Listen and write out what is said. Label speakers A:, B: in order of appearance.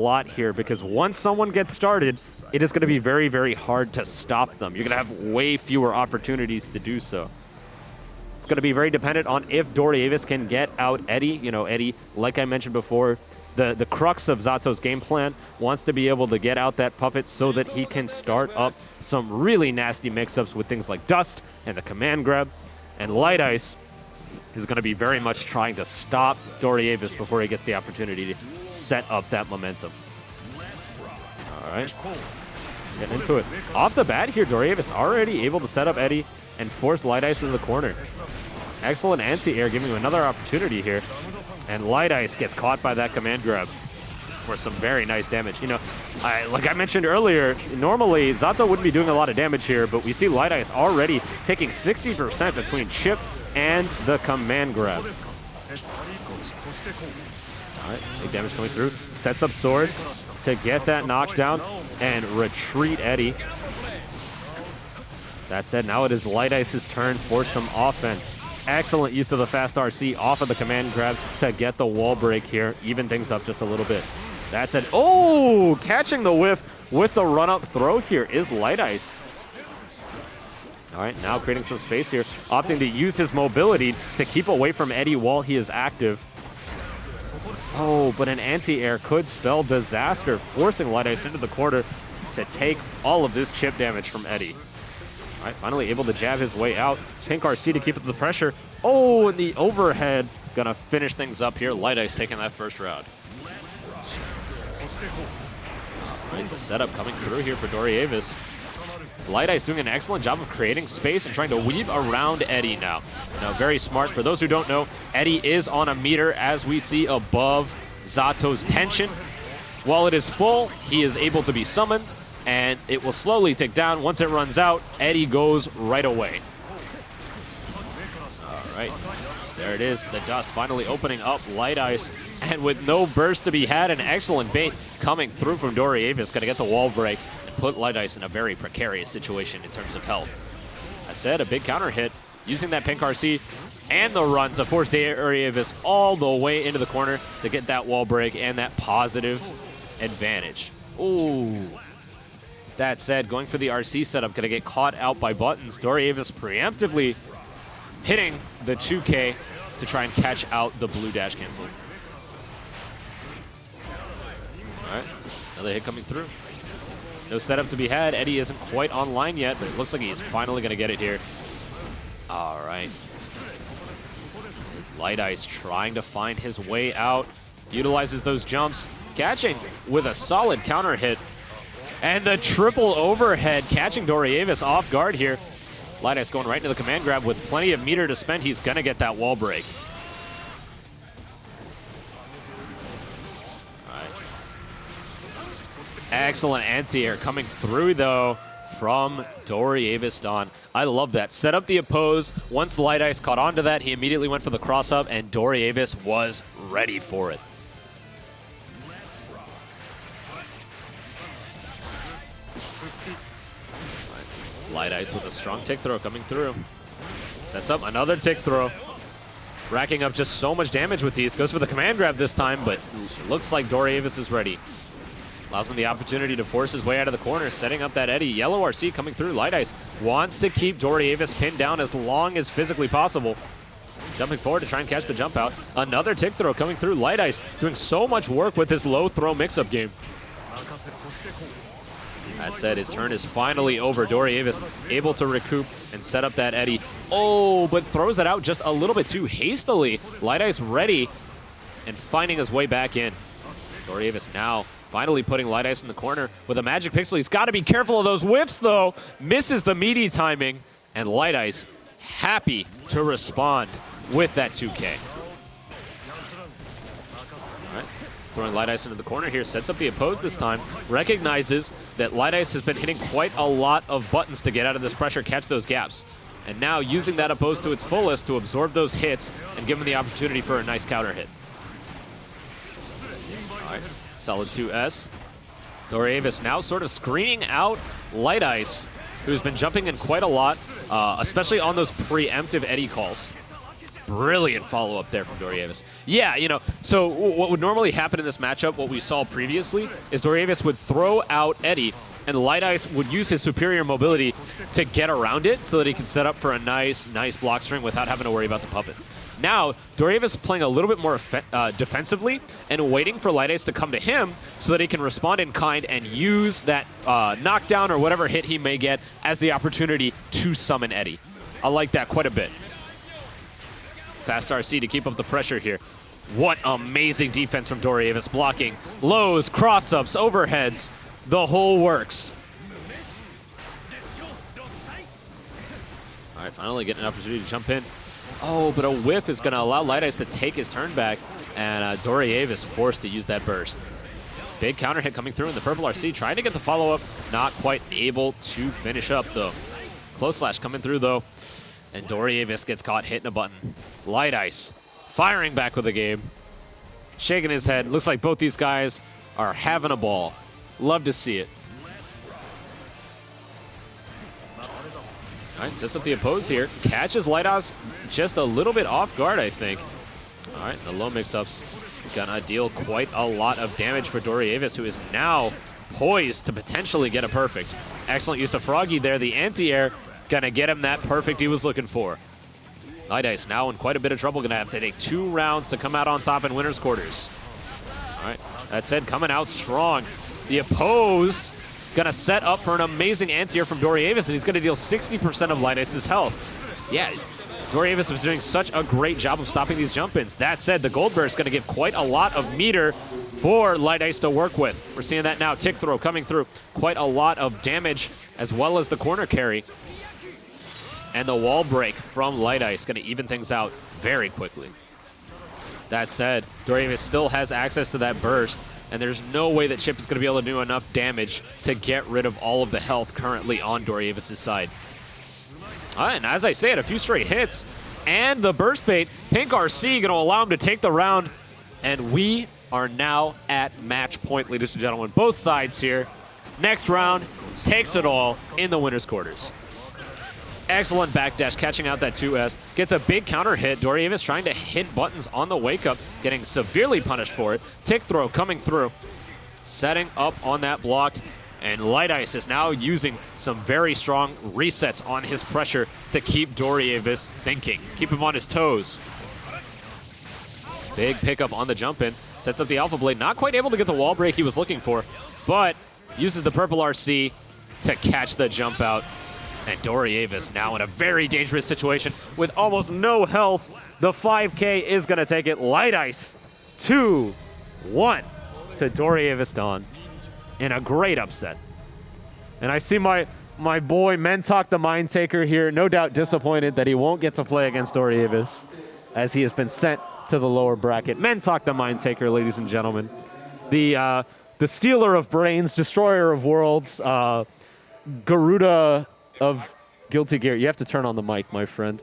A: lot here because once someone gets started, it is going to be very, very hard to stop them. You're going to have way fewer opportunities to do so. It's going to be very dependent on if Doriavis can get out Eddie. You know, Eddie, like I mentioned before, the crux of Zato's game plan wants to be able to get out that puppet so that he can start up some really nasty mix-ups with things like Dust and the command grab. And Lightice is going to be very much trying to stop Doriavis before he gets the opportunity to set up that momentum. All right, getting into it. Off the bat here, Doriavis already able to set up Eddie and force Lightice into the corner. Excellent anti-air, giving him another opportunity here. And Lightice gets caught by that command grab for some very nice damage. You know, like I mentioned earlier, normally Zato wouldn't be doing a lot of damage here, but we see Lightice already taking 60% between Chipp and the command grab. All right, big damage coming through. Sets up Sword to get that knockdown and retreat Eddie. That said, now it is Lightice's turn for some offense. Excellent use of the fast RC off of the command grab to get the wall break here, even things up just a little bit. That said, oh, catching the whiff with the run-up throw here is Lightice. All right, now creating some space here, opting to use his mobility to keep away from Eddie while he is active. Oh, but an anti-air could spell disaster, forcing Lightice into the corner to take all of this chip damage from Eddie. All right, finally able to jab his way out. Pink RC to keep up the pressure. Oh, and the overhead. Gonna finish things up here. Lightice taking that first round. All right, the setup coming through here for Doriavis. Lightice doing an excellent job of creating space and trying to weave around Eddie now. Now, very smart. For those who don't know, Eddie is on a meter, as we see above Zato's tension. While it is full, he is able to be summoned, and it will slowly tick down. Once it runs out, Eddie goes right away. All right, there it is. The Dust finally opening up Lightice, and with no burst to be had, an excellent bait coming through from Doriavis. Going to get the wall break and put Lightice in a very precarious situation in terms of health. That said, a big counter hit, using that pink RC and the run to force Doriavis all the way into the corner to get that wall break and that positive advantage. Ooh. That said, going for the RC setup, going to get caught out by buttons. Doriavis preemptively hitting the 2K to try and catch out the blue dash cancel. All right, another hit coming through. No setup to be had. Eddie isn't quite online yet, but it looks like he's finally going to get it here. All right. Lightice trying to find his way out. Utilizes those jumps, catching with a solid counter hit. And the triple overhead, catching Doriavis off guard here. Lightice going right into the command grab with plenty of meter to spend. He's going to get that wall break. All right. Excellent anti-air coming through, though, from Doriavis Don. I love that. Set up the oppose. Once Lightice caught onto that, he immediately went for the cross-up, and Doriavis was ready for it. Lightice with a strong tick throw coming through. Sets up another tick throw. Racking up just so much damage with these. Goes for the command grab this time, but looks like Doriavis is ready. Allows him the opportunity to force his way out of the corner, setting up that Eddie. Yellow RC coming through. Lightice wants to keep Doriavis pinned down as long as physically possible. Jumping forward to try and catch the jump out. Another tick throw coming through. Lightice doing so much work with his low throw mix-up game. That said, his turn is finally over. Doriavis able to recoup and set up that Eddie. Oh, but throws it out just a little bit too hastily. Lightice ready and finding his way back in. Doriavis now finally putting Lightice in the corner with a magic pixel. He's got to be careful of those whiffs, though. Misses the meaty timing, and Lightice happy to respond with that 2K. Throwing Lightice into the corner here, sets up the oppose this time, recognizes that Lightice has been hitting quite a lot of buttons to get out of this pressure, catch those gaps. And now using that oppose to its fullest to absorb those hits and give him the opportunity for a nice counter hit. All right, solid 2S. Doriavis now sort of screening out Lightice, who's been jumping in quite a lot, especially on those preemptive Eddie calls. Brilliant follow-up there from Doriavis. Yeah, you know, so what would normally happen in this matchup, what we saw previously, is Doriavis would throw out Eddie, and Lightice would use his superior mobility to get around it so that he can set up for a nice block string without having to worry about the puppet. Now, Doriavis is playing a little bit more defensively and waiting for Lightice to come to him so that he can respond in kind and use that knockdown or whatever hit he may get as the opportunity to summon Eddie. I like that quite a bit. Fast RC to keep up the pressure here. What amazing defense from Doriavis, blocking lows, cross-ups, overheads, the whole works. All right, finally getting an opportunity to jump in. Oh, but a whiff is going to allow Lightice to take his turn back, and Doriavis forced to use that burst. Big counter hit coming through in the purple RC, trying to get the follow-up, not quite able to finish up, though. Close slash coming through, though, and Doriavis gets caught hitting a button. Lightice firing back with the game, shaking his head. Looks like both these guys are having a ball. Love to see it. All right, sets up the oppose here. Catches Lightice just a little bit off guard, I think. All right, the low mix-ups gonna deal quite a lot of damage for Doriavis, who is now poised to potentially get a perfect. Excellent use of Froggy there. The anti-air gonna get him that perfect he was looking for. Lightice now in quite a bit of trouble. Gonna have to take 2 rounds to come out on top in winner's quarters. All right, that said, coming out strong. The oppose gonna set up for an amazing anti-air from Doriavis, and he's gonna deal 60% of Lightice's health. Yeah, Doriavis was doing such a great job of stopping these jump-ins. That said, the gold burst gonna give quite a lot of meter for Lightice to work with. We're seeing that now. Tick throw coming through. Quite a lot of damage, as well as the corner carry. And the wall break from Lightice gonna even things out very quickly. That said, Doriavis still has access to that burst, and there's no way that Chipp is going to be able to do enough damage to get rid of all of the health currently on Doriavis' side. All right, and as I said, a few straight hits, and the burst bait, Pink RC going to allow him to take the round, and we are now at match point, ladies and gentlemen. Both sides here. Next round takes it all in the winner's quarters. Excellent backdash, catching out that 2S. Gets a big counter hit. Doriavis trying to hit buttons on the wake-up, getting severely punished for it. Tick throw coming through. Setting up on that block. And Lightice is now using some very strong resets on his pressure to keep Doriavis thinking. Keep him on his toes. Big pickup on the jump in. Sets up the Alpha Blade. Not quite able to get the wall break he was looking for, but uses the purple RC to catch the jump out. And Doriavis now in a very dangerous situation with almost no health. The 5K is going to take it. Lightice 2-1 to Doriavis Dawn in a great upset. And I see my boy Mentalk the Mind Taker here, no doubt disappointed that he won't get to play against Doriavis as he has been sent to the lower bracket. Mentalk the Mind Taker, ladies and gentlemen. The stealer of brains, destroyer of worlds, Garuda of Guilty Gear. You have to turn on the mic, my friend.